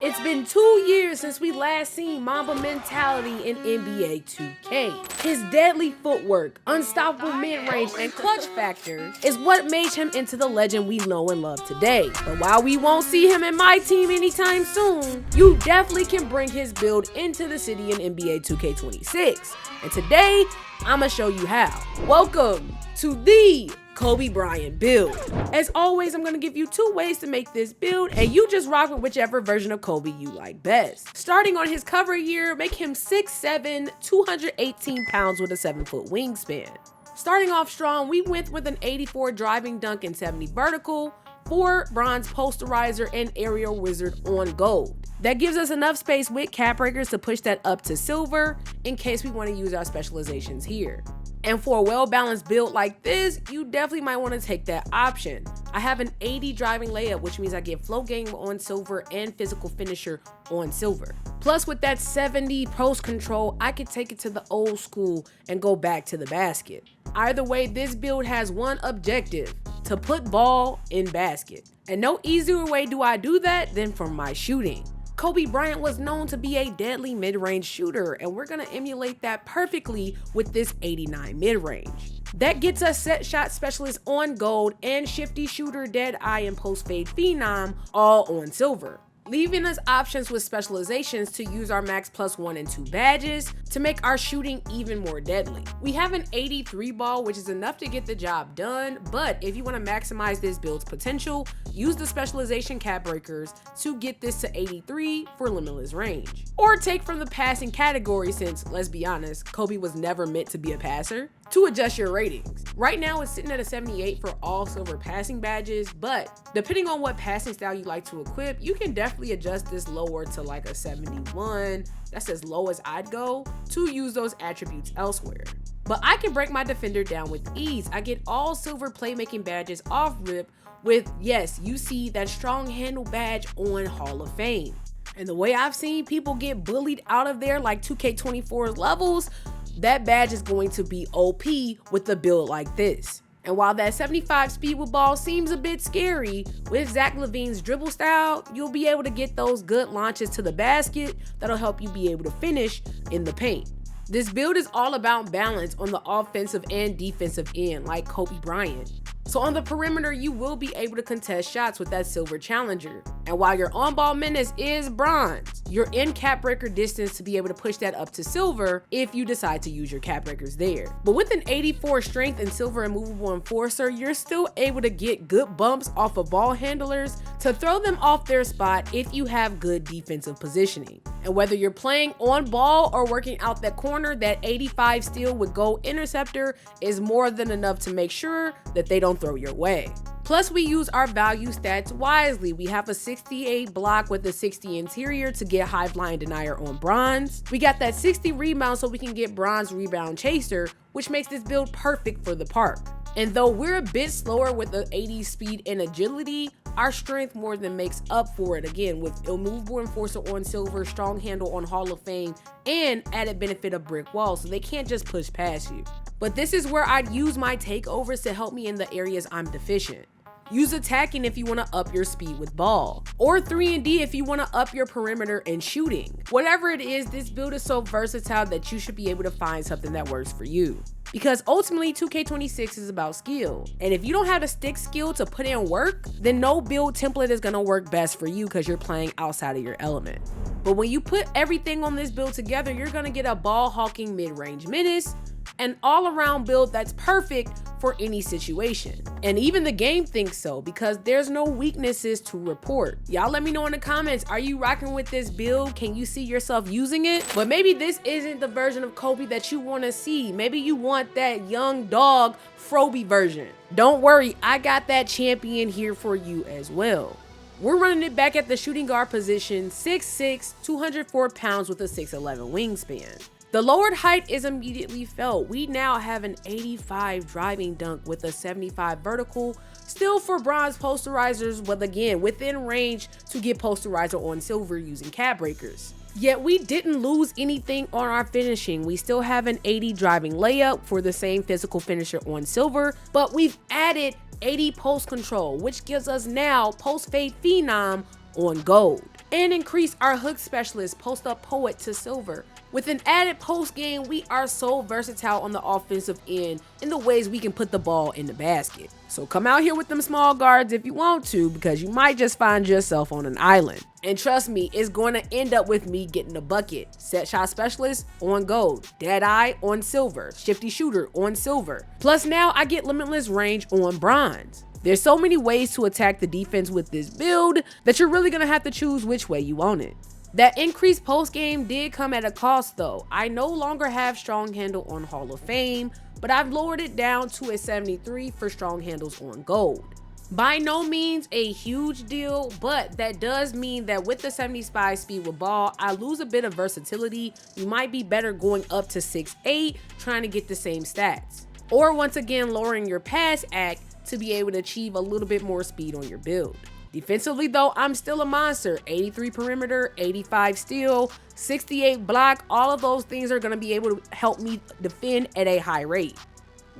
It's been 2 years since we last seen Mamba mentality in NBA 2K. His deadly footwork, unstoppable mid-range, and clutch factor is what made him into the legend we know and love today. But while we won't see him in my team anytime soon, you definitely can bring his build into the city in NBA 2K26. And today, I'ma show you how. Welcome to the Kobe Bryant build. As always, I'm gonna give you 2 ways to make this build, and you just rock with whichever version of Kobe you like best. Starting on his cover year, make him 6'7", 218 pounds with a 7-foot wingspan. Starting off strong, we went with an 84 driving dunk and 70 vertical, 4 bronze posterizer, and aerial wizard on gold. That gives us enough space with cap breakers to push that up to silver in case we want to use our specializations here. And for a well-balanced build like this, you definitely might want to take that option. I have an 80 driving layup, which means I get flow game on silver and physical finisher on silver. Plus with that 70 post control, I could take it to the old school and go back to the basket. Either way, this build has one objective: to put ball in basket. And no easier way do I do that than from my shooting. Kobe Bryant was known to be a deadly mid-range shooter, and we're gonna emulate that perfectly with this 89 mid-range. That gets us set shot specialist on gold and shifty shooter, dead eye, and post fade phenom all on silver, leaving us options with specializations to use our max +1 and 2 badges to make our shooting even more deadly. We have an 83 ball, which is enough to get the job done, but if you want to maximize this build's potential, use the specialization cap breakers to get this to 83 for limitless range. Or take from the passing category, since, let's be honest, Kobe was never meant to be a passer, to adjust your ratings. Right now it's sitting at a 78 for all silver passing badges, but depending on what passing style you like to equip, you can definitely adjust this lower to like a 71. That's as low as I'd go to use those attributes elsewhere. But I can break my defender down with ease. I get all silver playmaking badges off rip with, yes, you see that strong handle badge on Hall of Fame. And the way I've seen people get bullied out of there like 2K24's levels, that badge is going to be OP with a build like this. And while that 75 speed with ball seems a bit scary, with Zach LaVine's dribble style, you'll be able to get those good launches to the basket that'll help you be able to finish in the paint. This build is all about balance on the offensive and defensive end, like Kobe Bryant. So on the perimeter, you will be able to contest shots with that silver challenger. And while your on-ball menace is bronze, you're in cap breaker distance to be able to push that up to silver if you decide to use your cap breakers there. But with an 84 strength and silver immovable enforcer, you're still able to get good bumps off of ball handlers to throw them off their spot if you have good defensive positioning. And whether you're playing on ball or working out that corner, that 85 steal with gold interceptor is more than enough to make sure that they don't throw your way. Plus, we use our value stats wisely. We have a 68 block with a 60 interior to get high blind denier on bronze. We got that 60 rebound so we can get bronze rebound chaser, which makes this build perfect for the park. And though we're a bit slower with the 80 speed and agility, our strength more than makes up for it, again with immovable enforcer on silver, strong handle on Hall of Fame, and added benefit of brick walls, so they can't just push past you. But this is where I'd use my takeovers to help me in the areas I'm deficient. Use attacking if you want to up your speed with ball, or 3&D if you want to up your perimeter and shooting. Whatever it is, this build is so versatile that you should be able to find something that works for you. Because ultimately 2K26 is about skill, and if you don't have the stick skill to put in work, then no build template is going to work best for you because you're playing outside of your element. But when you put everything on this build together, you're going to get a ball hawking mid-range menace, an all-around build that's perfect for any situation. And even the game thinks so, because there's no weaknesses to report. Y'all let me know in the comments, are you rocking with this build? Can you see yourself using it? But maybe this isn't the version of Kobe that you want to see. Maybe you want that young dog Froby version. Don't worry, I got that champion here for you as well. We're running it back at the shooting guard position, 6'6", 204 pounds with a 6'11 wingspan. The lowered height is immediately felt. We now have an 85 driving dunk with a 75 vertical, still for bronze posterizers, but again within range to get posterizer on silver using cap breakers. Yet we didn't lose anything on our finishing. We still have an 80 driving layup for the same physical finisher on silver, but we've added 80 post control, which gives us now post fade phenom on gold. And increase our hook specialist post-up poet to silver. With an added post game, we are so versatile on the offensive end in the ways we can put the ball in the basket. So come out here with them small guards if you want to, because you might just find yourself on an island. And trust me, it's going to end up with me getting a bucket. Set shot specialist on gold, dead eye on silver, shifty shooter on silver. Plus now I get limitless range on bronze. There's so many ways to attack the defense with this build that you're really going to have to choose which way you want it. That increased post game did come at a cost though. I no longer have strong handle on Hall of Fame, but I've lowered it down to a 73 for strong handles on gold. By no means a huge deal, but that does mean that with the 75 speed with ball, I lose a bit of versatility. You might be better going up to 6'8", trying to get the same stats. Or once again, lowering your pass act to be able to achieve a little bit more speed on your build. Defensively though, I'm still a monster. 83 perimeter, 85 steal, 68 block. All of those things are going to be able to help me defend at a high rate.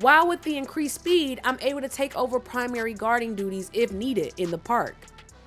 While with the increased speed, I'm able to take over primary guarding duties if needed in the park.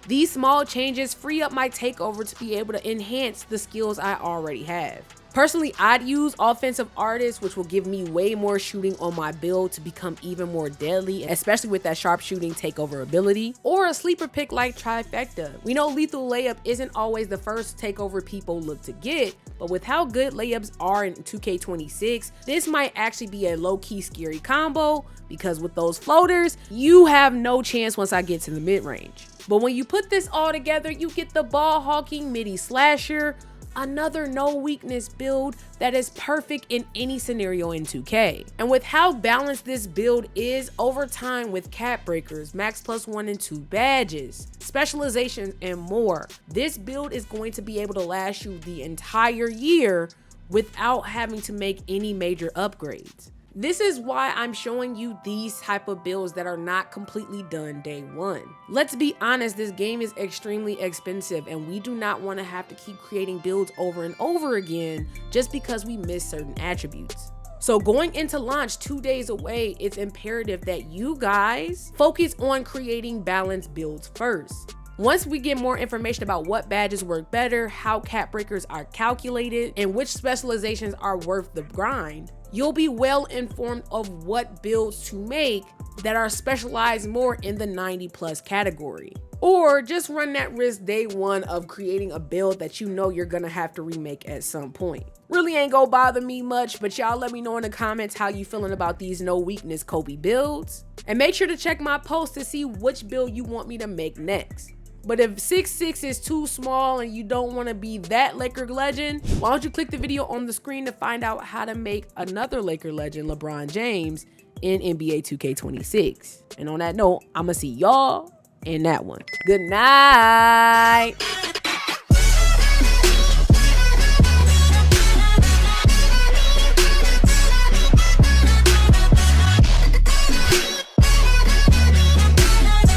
These small changes free up my takeover to be able to enhance the skills I already have. Personally, I'd use offensive artists, which will give me way more shooting on my build to become even more deadly, especially with that sharp shooting takeover ability, or a sleeper pick like Trifecta. We know lethal layup isn't always the first takeover people look to get, but with how good layups are in 2K26, this might actually be a low-key scary combo, because with those floaters, you have no chance once I get to the mid-range. But when you put this all together, you get the ball hawking midi slasher, another no weakness build that is perfect in any scenario in 2K. And with how balanced this build is over time with cap breakers, max +1 and 2 badges, specializations, and more, this build is going to be able to last you the entire year without having to make any major upgrades. This is why I'm showing you these type of builds that are not completely done day one. Let's be honest, this game is extremely expensive and we do not want to have to keep creating builds over and over again just because we miss certain attributes. So going into launch 2 days away, it's imperative that you guys focus on creating balanced builds first. Once we get more information about what badges work better, how cap breakers are calculated, and which specializations are worth the grind, you'll be well informed of what builds to make that are specialized more in the 90+ category. Or just run that risk day one of creating a build that you know you're gonna have to remake at some point. Really ain't gonna bother me much, but y'all let me know in the comments how you feeling about these no weakness Kobe builds. And make sure to check my post to see which build you want me to make next. But if 6'6" is too small and you don't want to be that Laker legend, why don't you click the video on the screen to find out how to make another Laker legend, LeBron James, in NBA 2K26. And on that note, I'ma see y'all in that one. Good night.